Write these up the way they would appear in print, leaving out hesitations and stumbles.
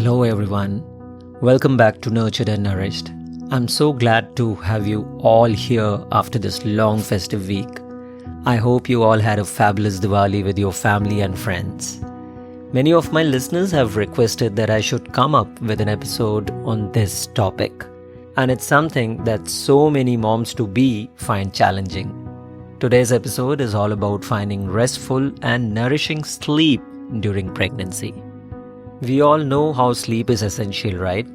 Hello everyone, welcome back to Nurtured and Nourished. I'm so glad to have you all here after this long festive week. I hope you all had a fabulous Diwali with your family and friends. Many of my listeners have requested that I should come up with an episode on this topic, and it's something that so many moms-to-be find challenging. Today's episode is all about finding restful and nourishing sleep during pregnancy. We all know how sleep is essential, right?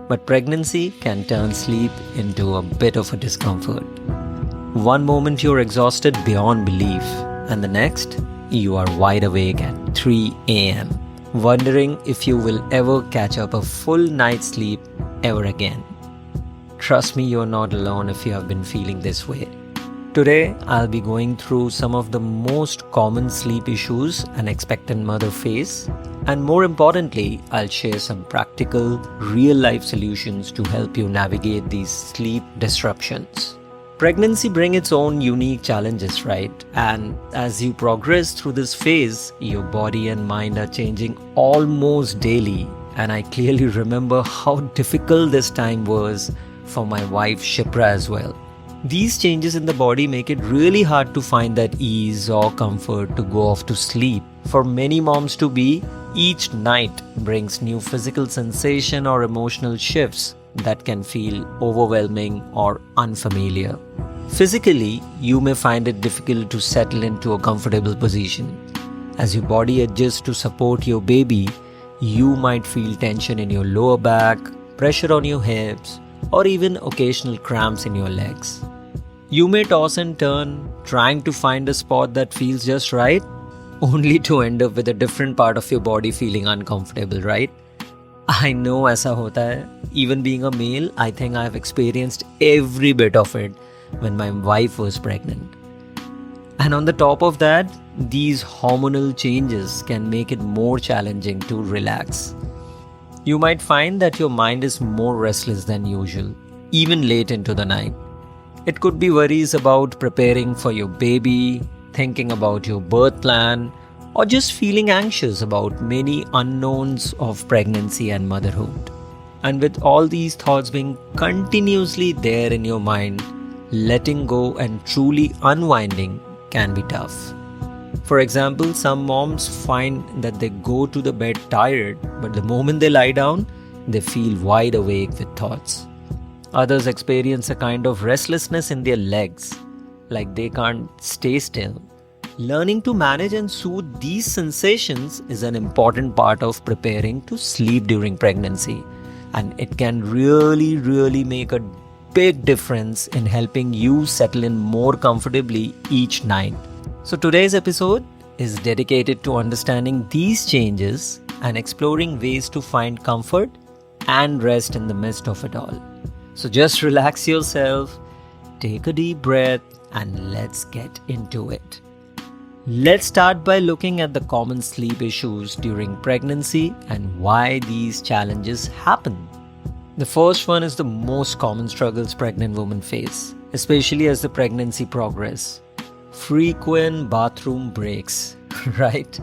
But pregnancy can turn sleep into a bit of a discomfort. One moment you're exhausted beyond belief, and the next, you are wide awake at 3 a.m., wondering if you will ever catch up a full night's sleep ever again. Trust me, you're not alone if you have been feeling this way. Today, I'll be going through some of the most common sleep issues an expectant mother face, and more importantly, I'll share some practical, real-life solutions to help you navigate these sleep disruptions. Pregnancy brings its own unique challenges, right? And as you progress through this phase, your body and mind are changing almost daily. And I clearly remember how difficult this time was for my wife Shipra as well. These changes in the body make it really hard to find that ease or comfort to go off to sleep. For many moms-to-be, each night brings new physical sensation or emotional shifts that can feel overwhelming or unfamiliar. Physically, you may find it difficult to settle into a comfortable position. As your body adjusts to support your baby, you might feel tension in your lower back, pressure on your hips, or even occasional cramps in your legs. You may toss and turn, trying to find a spot that feels just right, only to end up with a different part of your body feeling uncomfortable, right? I know aisa hota hai. Even being a male, I think I have experienced every bit of it when my wife was pregnant. And on the top of that, these hormonal changes can make it more challenging to relax. You might find that your mind is more restless than usual, even late into the night. It could be worries about preparing for your baby, thinking about your birth plan, or just feeling anxious about many unknowns of pregnancy and motherhood. And with all these thoughts being continuously there in your mind, letting go and truly unwinding can be tough. For example, some moms find that they go to the bed tired, but the moment they lie down, they feel wide awake with thoughts. Others experience a kind of restlessness in their legs, like they can't stay still. Learning to manage and soothe these sensations is an important part of preparing to sleep during pregnancy, and it can really make a big difference in helping you settle in more comfortably each night. So today's episode is dedicated to understanding these changes and exploring ways to find comfort and rest in the midst of it all. So just relax yourself, take a deep breath, and let's get into it. Let's start by looking at the common sleep issues during pregnancy and why these challenges happen. The first one is the most common struggles pregnant women face, especially as the pregnancy progresses. Frequent bathroom breaks, right?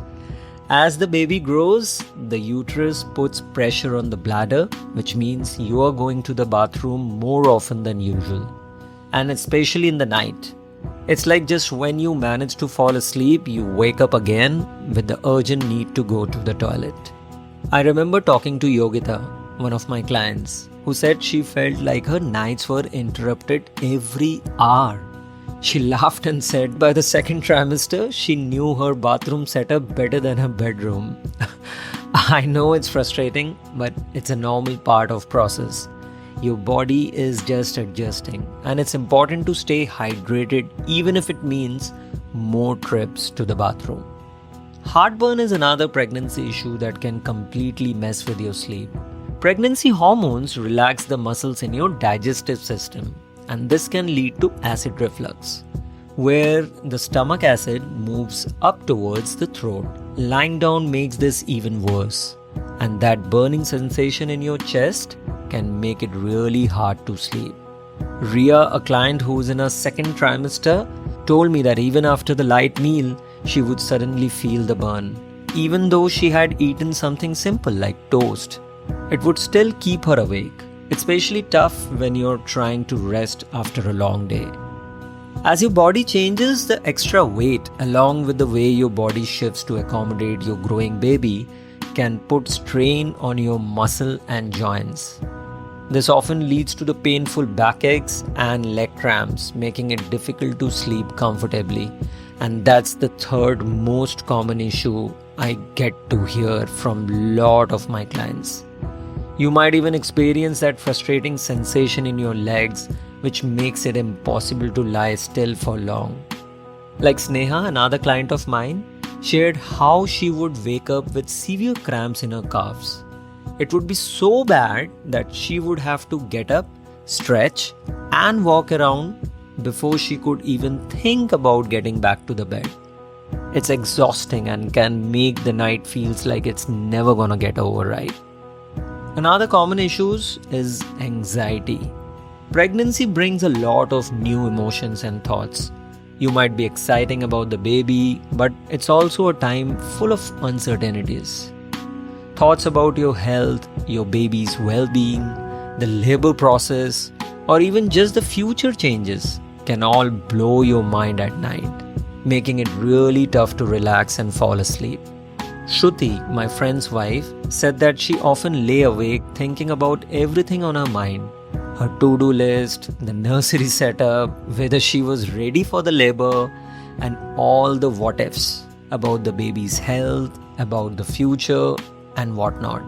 As the baby grows, the uterus puts pressure on the bladder, which means you are going to the bathroom more often than usual. And especially in the night. It's like just when you manage to fall asleep, you wake up again with the urgent need to go to the toilet. I remember talking to Yogita, one of my clients, who said she felt like her nights were interrupted every hour. She laughed and said by the second trimester, she knew her bathroom setup better than her bedroom. I know it's frustrating, but it's a normal part of process. Your body is just adjusting, and it's important to stay hydrated even if it means more trips to the bathroom. Heartburn is another pregnancy issue that can completely mess with your sleep. Pregnancy hormones relax the muscles in your digestive system, and this can lead to acid reflux, where the stomach acid moves up towards the throat. Lying down makes this even worse, and that burning sensation in your chest can make it really hard to sleep. Ria, a client who's in her second trimester, told me that even after the light meal, she would suddenly feel the burn, even though she had eaten something simple like toast. it would still keep her awake. It's especially tough when you're trying to rest after a long day. As your body changes, the extra weight, along with the way your body shifts to accommodate your growing baby, can put strain on your muscle and joints. This often leads to the painful backaches and leg cramps, making it difficult to sleep comfortably. And that's the third most common issue I get to hear from a lot of my clients. You might even experience that frustrating sensation in your legs, which makes it impossible to lie still for long. Like Sneha, another client of mine, shared how she would wake up with severe cramps in her calves. It would be so bad that she would have to get up, stretch, and walk around before she could even think about getting back to the bed. It's exhausting and can make the night feels like it's never gonna get over, right? Another common issue is anxiety. Pregnancy brings a lot of new emotions and thoughts. You might be excited about the baby, but it's also a time full of uncertainties. Thoughts about your health, your baby's well-being, the labor process, or even just the future changes can all blow your mind at night, making it really tough to relax and fall asleep. Shruti, my friend's wife, said that she often lay awake thinking about everything on her mind. Her to-do list, the nursery setup, whether she was ready for the labor, and all the what-ifs about the baby's health, about the future, and whatnot.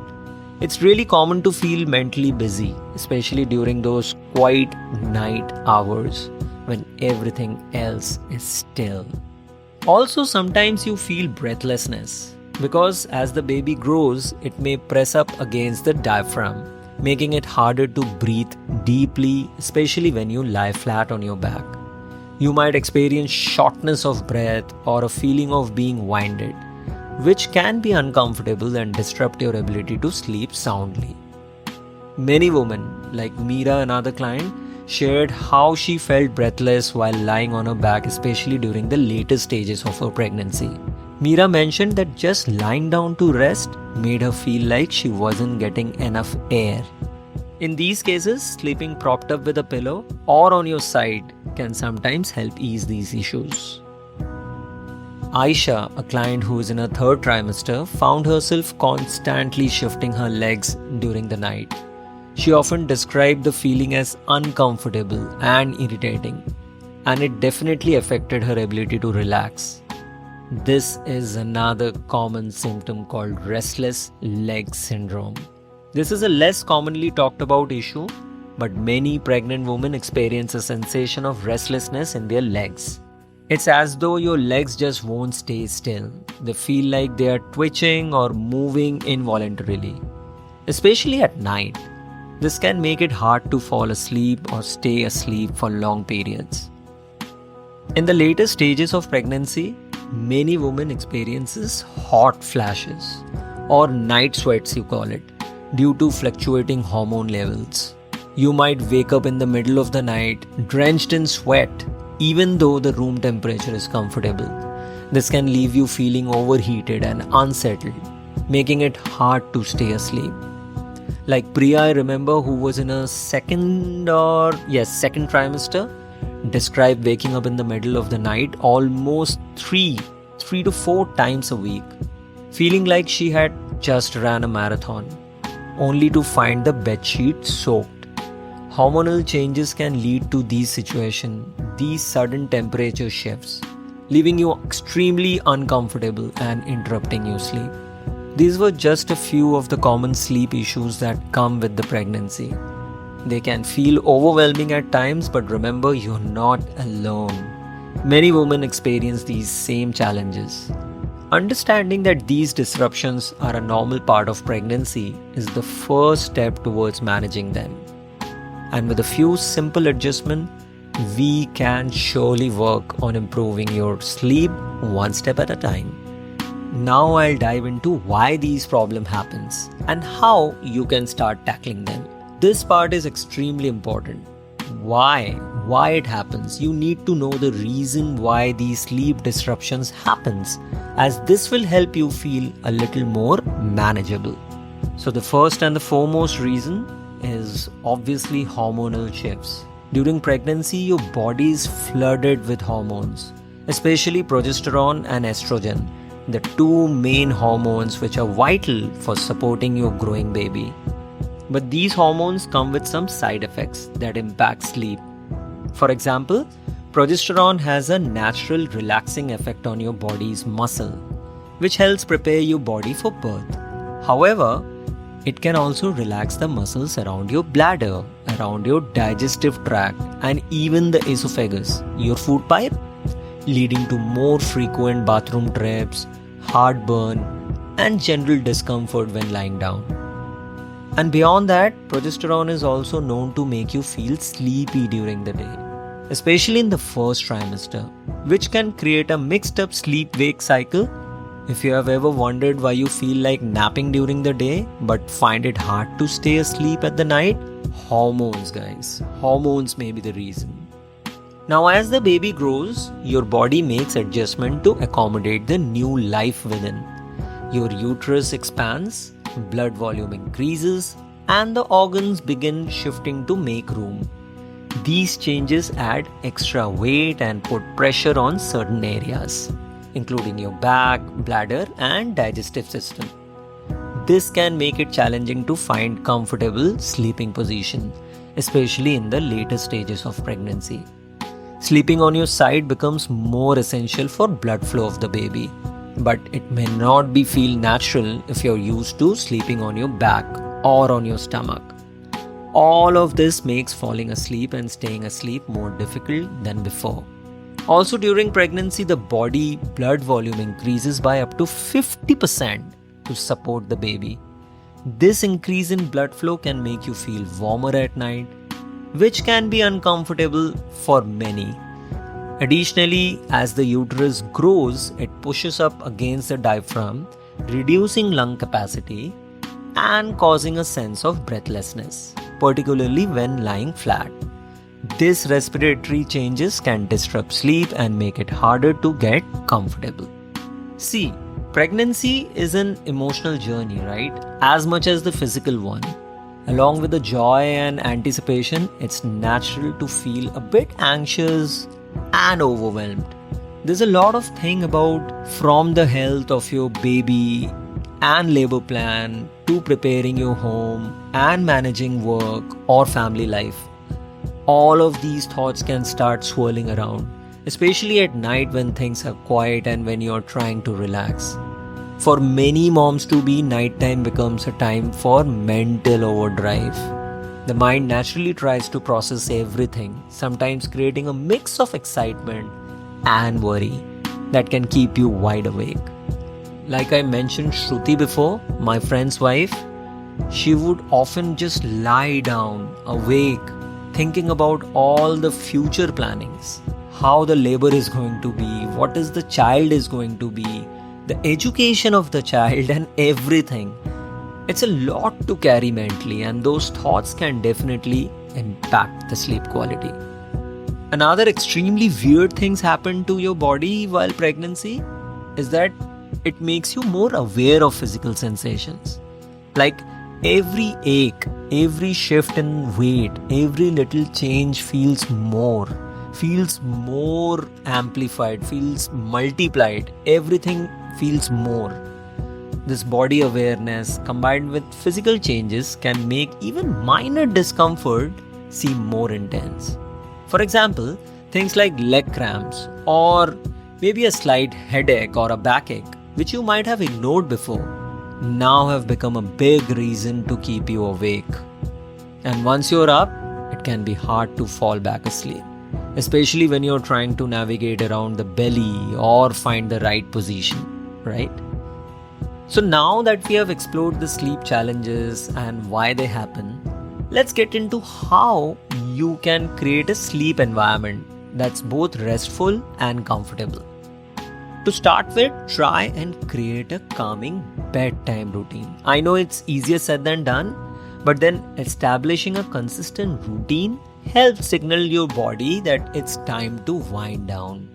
It's really common to feel mentally busy, especially during those quiet night hours when everything else is still. Also, sometimes you feel breathlessness because as the baby grows, it may press up against the diaphragm, making it harder to breathe deeply, especially when you lie flat on your back. You might experience shortness of breath or a feeling of being winded, which can be uncomfortable and disrupt your ability to sleep soundly. Many women, like Meera, another client, shared how she felt breathless while lying on her back, especially during the later stages of her pregnancy. Meera mentioned that just lying down to rest made her feel like she wasn't getting enough air. In these cases, sleeping propped up with a pillow or on your side can sometimes help ease these issues. Aisha, a client who is in her third trimester, found herself constantly shifting her legs during the night. She often described the feeling as uncomfortable and irritating, and it definitely affected her ability to relax. This is another common symptom called Restless Leg Syndrome. This is a less commonly talked about issue, but many pregnant women experience a sensation of restlessness in their legs. It's as though your legs just won't stay still. They feel like they are twitching or moving involuntarily, especially at night. This can make it hard to fall asleep or stay asleep for long periods. In the later stages of pregnancy, many women experiences hot flashes or night sweats, you call it, due to fluctuating hormone levels. You might wake up in the middle of the night drenched in sweat even though the room temperature is comfortable. This can leave you feeling overheated and unsettled, making it hard to stay asleep. Like Priya, I remember, who was in her second trimester, described waking up in the middle of the night almost three to four times a week, feeling like she had just ran a marathon, only to find the bedsheet soaked. Hormonal changes can lead to these situations, these sudden temperature shifts, leaving you extremely uncomfortable and interrupting your sleep. These were just a few of the common sleep issues that come with the pregnancy. They can feel overwhelming at times, but remember, you're not alone. Many women experience these same challenges. Understanding that these disruptions are a normal part of pregnancy is the first step towards managing them. And with a few simple adjustments, we can surely work on improving your sleep one step at a time. Now I'll dive into why these problems happens and how you can start tackling them. This part is extremely important. Why it happens. You need to know the reason why these sleep disruptions happens, as this will help you feel a little more manageable. So the first and the foremost reason is obviously hormonal shifts. During pregnancy, your body is flooded with hormones, especially progesterone and estrogen, the two main hormones which are vital for supporting your growing baby. But these hormones come with some side effects that impact sleep. For example, progesterone has a natural relaxing effect on your body's muscle, which helps prepare your body for birth. However, it can also relax the muscles around your bladder, around your digestive tract, and even the esophagus, your food pipe, leading to more frequent bathroom trips, heartburn, and general discomfort when lying down. And beyond that, progesterone is also known to make you feel sleepy during the day, especially in the first trimester, which can create a mixed up sleep-wake cycle. If you have ever wondered why you feel like napping during the day but find it hard to stay asleep at the night, hormones guys. Hormones may be the reason. Now as the baby grows, your body makes adjustment to accommodate the new life within. Your uterus expands, blood volume increases, and the organs begin shifting to make room. These changes add extra weight and put pressure on certain areas, including your back, bladder, and digestive system. This can make it challenging to find comfortable sleeping position, especially in the later stages of pregnancy. Sleeping on your side becomes more essential for blood flow of the baby, but it may not feel natural if you're used to sleeping on your back or on your stomach. All of this makes falling asleep and staying asleep more difficult than before. Also during pregnancy, the body blood volume increases by up to 50% to support the baby. This increase in blood flow can make you feel warmer at night, which can be uncomfortable for many. Additionally, as the uterus grows, it pushes up against the diaphragm, reducing lung capacity and causing a sense of breathlessness, particularly when lying flat. This respiratory changes can disrupt sleep and make it harder to get comfortable. See, pregnancy is an emotional journey, right? As much as the physical one. Along with the joy and anticipation, it's natural to feel a bit anxious and overwhelmed. There's a lot of thing about from the health of your baby and labor plan to preparing your home and managing work or family life. All of these thoughts can start swirling around, especially at night when things are quiet and when you're trying to relax. For many moms-to-be, nighttime becomes a time for mental overdrive. The mind naturally tries to process everything, sometimes creating a mix of excitement and worry that can keep you wide awake. Like I mentioned Shruti before, my friend's wife, she would often just lie down, awake, thinking about all the future plannings, how the labor is going to be, what is the child is going to be, the education of the child and everything. It's a lot to carry mentally, and those thoughts can definitely impact the sleep quality. Another extremely weird things happen to your body while pregnancy is that it makes you more aware of physical sensations. Like every ache, every shift in weight, every little change feels more amplified, feels multiplied. Everything feels more. This body awareness combined with physical changes can make even minor discomfort seem more intense. For example, things like leg cramps or maybe a slight headache or a backache, which you might have ignored before, now have become a big reason to keep you awake. And once you're up, it can be hard to fall back asleep, especially when you're trying to navigate around the belly or find the right position, right? So now that we have explored the sleep challenges and why they happen, let's get into how you can create a sleep environment that's both restful and comfortable. To start with, try and create a calming bedtime routine. I know it's easier said than done, but then establishing a consistent routine helps signal your body that it's time to wind down.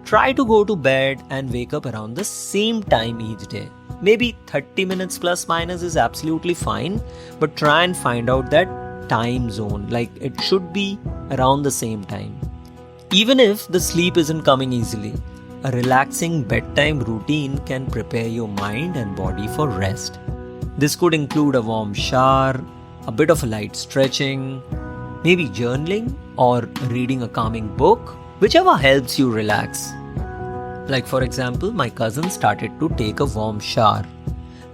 Try to go to bed and wake up around the same time each day. Maybe 30 minutes plus minus is absolutely fine, but try and find out that time zone, like it should be around the same time. Even if the sleep isn't coming easily, a relaxing bedtime routine can prepare your mind and body for rest. This could include a warm shower, a bit of a light stretching, maybe journaling or reading a calming book, whichever helps you relax. Like for example, my cousin started to take a warm shower,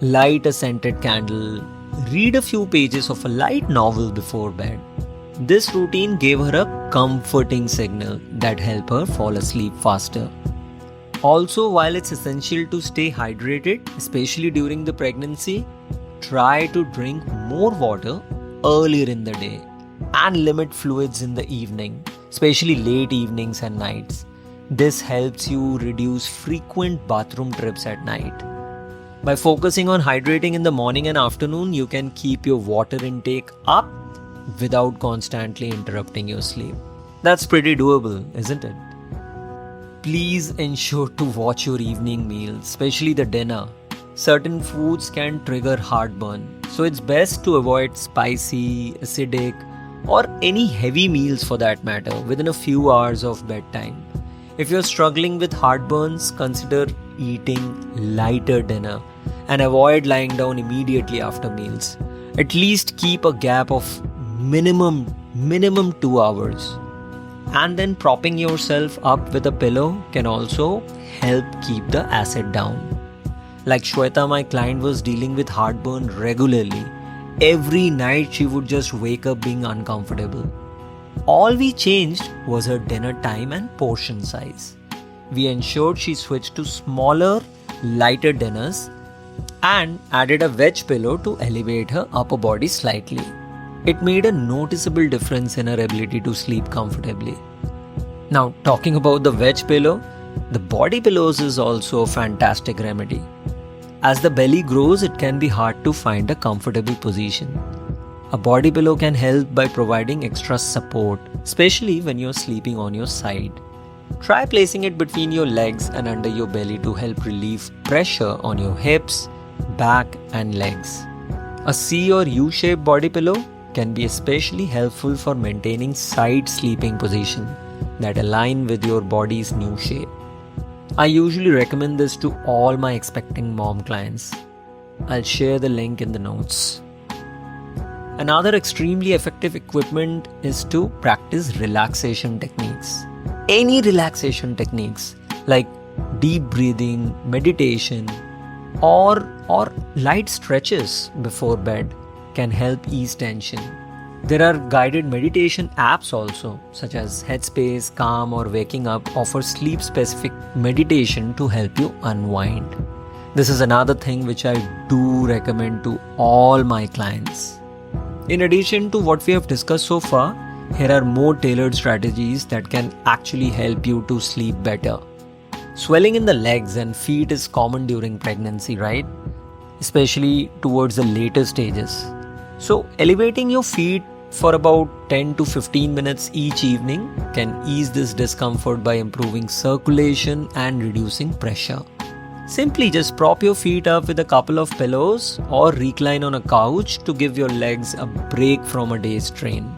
light a scented candle, read a few pages of a light novel before bed. This routine gave her a comforting signal that helped her fall asleep faster. Also, while it's essential to stay hydrated, especially during the pregnancy, try to drink more water earlier in the day and limit fluids in the evening, especially late evenings and nights. This helps you reduce frequent bathroom trips at night. By focusing on hydrating in the morning and afternoon, you can keep your water intake up without constantly interrupting your sleep. That's pretty doable, isn't it? Please ensure to watch your evening meals, especially the dinner. Certain foods can trigger heartburn, so it's best to avoid spicy, acidic, or any heavy meals for that matter within a few hours of bedtime. If you're struggling with heartburns, consider eating lighter dinner and avoid lying down immediately after meals. At least keep a gap of minimum 2 hours. And then propping yourself up with a pillow can also help keep the acid down. Like Shweta, my client, was dealing with heartburn regularly. Every night she would just wake up being uncomfortable. All we changed was her dinner time and portion size. We ensured she switched to smaller, lighter dinners and added a wedge pillow to elevate her upper body slightly. It made a noticeable difference in her ability to sleep comfortably. Now, talking about the wedge pillow, the body pillows is also a fantastic remedy. As the belly grows, it can be hard to find a comfortable position. A body pillow can help by providing extra support, especially when you're sleeping on your side. Try placing it between your legs and under your belly to help relieve pressure on your hips, back, and legs. A C or U-shaped body pillow can be especially helpful for maintaining side sleeping position that align with your body's new shape. I usually recommend this to all my expecting mom clients. I'll share the link in the notes. Another extremely effective equipment is to practice relaxation techniques. Any relaxation techniques like deep breathing, meditation, or light stretches before bed can help ease tension. There are guided meditation apps also, such as Headspace, Calm, or Waking Up offer sleep-specific meditation to help you unwind. This is another thing which I do recommend to all my clients. In addition to what we have discussed so far, here are more tailored strategies that can actually help you to sleep better. Swelling in the legs and feet is common during pregnancy, right? Especially towards the later stages. So, elevating your feet for about 10 to 15 minutes each evening can ease this discomfort by improving circulation and reducing pressure. Simply just prop your feet up with a couple of pillows or recline on a couch to give your legs a break from a day's strain.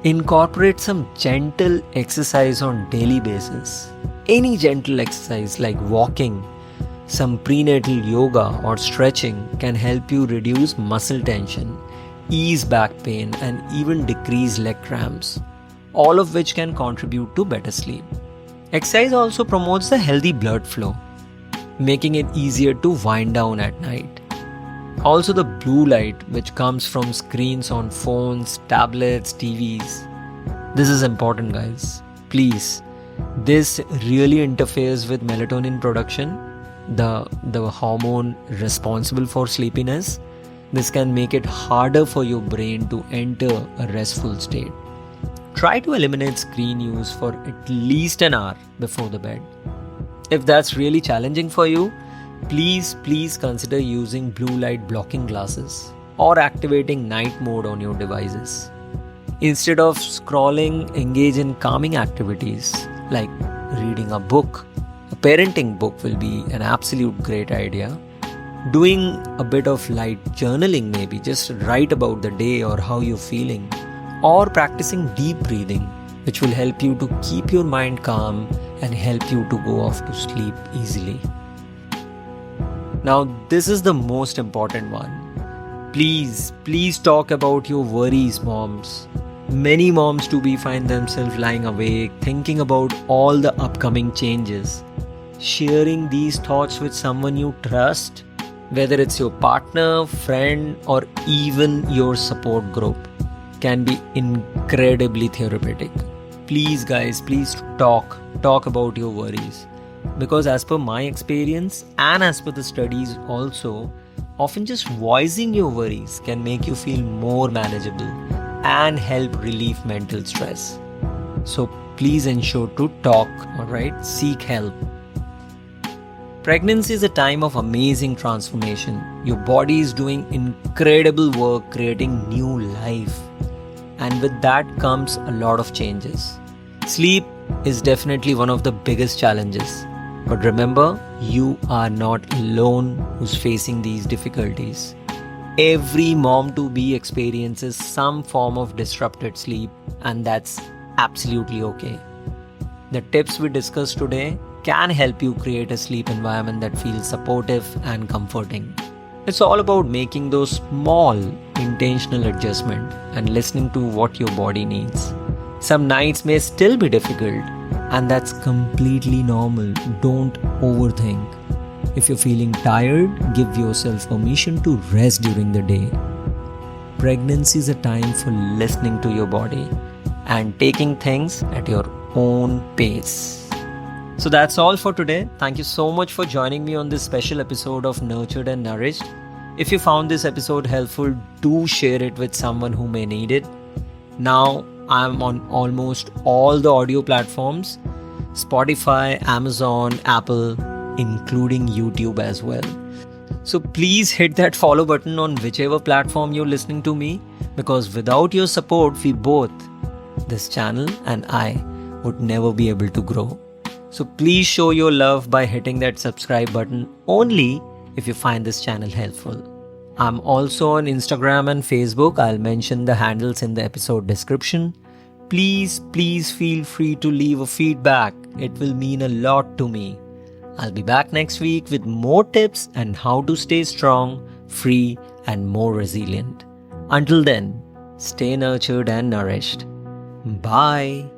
Incorporate some gentle exercise on daily basis. Any gentle exercise like walking, some prenatal yoga or stretching can help you reduce muscle tension, ease back pain, and even decrease leg cramps, all of which can contribute to better sleep. Exercise also promotes the healthy blood flow, making it easier to wind down at night. Also, the blue light which comes from screens on phones, tablets, TVs. This is important, guys. Please. This really interferes with melatonin production, the hormone responsible for sleepiness. This can make it harder for your brain to enter a restful state. Try to eliminate screen use for at least an hour before the bed. If that's really challenging for you, please consider using blue light blocking glasses or activating night mode on your devices. Instead of scrolling, engage in calming activities like reading a book. A parenting book will be an absolute great idea. Doing a bit of light journaling, maybe just write about the day or how you're feeling, or practicing deep breathing, which will help you to keep your mind calm and help you to go off to sleep easily. Now, this is the most important one. Please talk about your worries, moms. Many moms to be find themselves lying awake, thinking about all the upcoming changes. Sharing these thoughts with someone you trust, whether it's your partner, friend, or even your support group, can be incredibly therapeutic. Please guys, please talk about your worries. Because as per my experience and as per the studies also, often just voicing your worries can make you feel more manageable and help relieve mental stress. So please ensure to talk, alright? Seek help. Pregnancy is a time of amazing transformation. Your body is doing incredible work creating new life. And with that comes a lot of changes. Sleep is definitely one of the biggest challenges. But remember, you are not alone who's facing these difficulties. Every mom-to-be experiences some form of disrupted sleep, and that's absolutely okay. The tips we discussed today can help you create a sleep environment that feels supportive and comforting. It's all about making those small, intentional adjustments and listening to what your body needs. Some nights may still be difficult, and that's completely normal. Don't overthink. If you're feeling tired, give yourself permission to rest during the day. Pregnancy is a time for listening to your body and taking things at your own pace. So that's all for today. Thank you so much for joining me on this special episode of Nurtured and Nourished. If you found this episode helpful, do share it with someone who may need it. Now, I'm on almost all the audio platforms, Spotify, Amazon, Apple, including YouTube as well. So please hit that follow button on whichever platform you're listening to me, because without your support, we both, this channel and I, would never be able to grow. So please show your love by hitting that subscribe button only if you find this channel helpful. I'm also on Instagram and Facebook. I'll mention the handles in the episode description. Please feel free to leave a feedback. It will mean a lot to me. I'll be back next week with more tips and how to stay strong, free, and more resilient. Until then, stay nurtured and nourished. Bye.